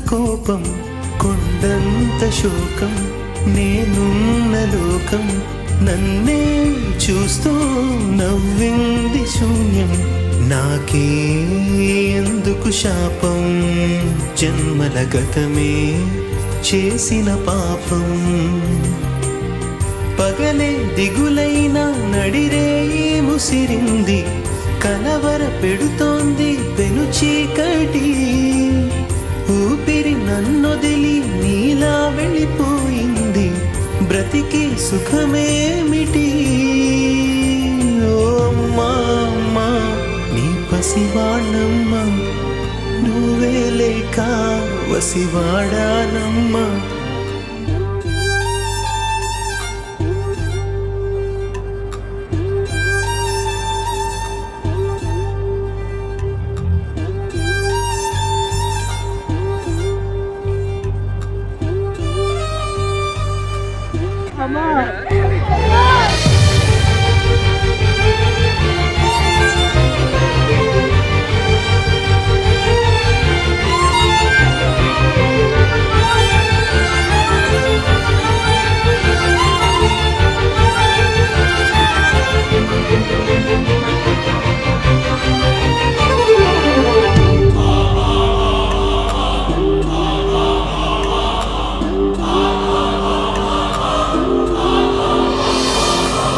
కోపం కొండంత శోకం నేనున్న లోకం నన్నే చూస్తూ నవ్వింది శూన్యం నాకే ఎందుకు శాపం జన్మల గతమే చేసిన పాపం పగలే దిగులైన నడిరేయి ముసిరింది కలవర పెడుతోంది పెను చీకటి ఊపిరి నన్నొదిలి నీలా వెళ్ళిపోయింది బ్రతికి సుఖమేమిటి ఓ అమ్మా అమ్మా నీ పసివాణమ్మ నువ్వే లేక వసివాడానమ్మా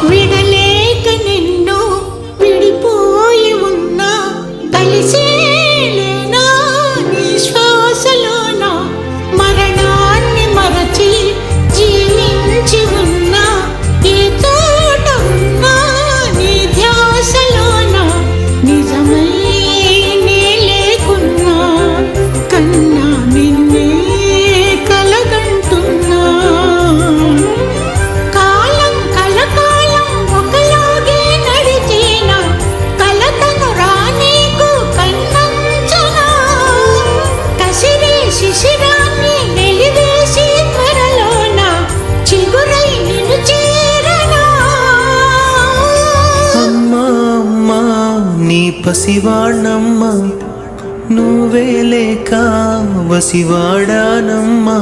విడలేక నిన్ను విడిపోయి ఉన్నా కలిసేలేనా నీ శ్వాసలోన మరణాన్ని మరచి జీవించి ఉన్నా ఏ తోట ఉన్నా నీ ధ్యాసలోన నిజమై నే లేకున్నా కన్నా నిన్నే కలగంటున్నా శిశిరాన్ని వెలివేసి త్వరలోన చిగురై నిన్ను చేరనా అమ్మా అమ్మా నీ పసివాణమ్మ నువ్వే లేక వసివాడానమ్మా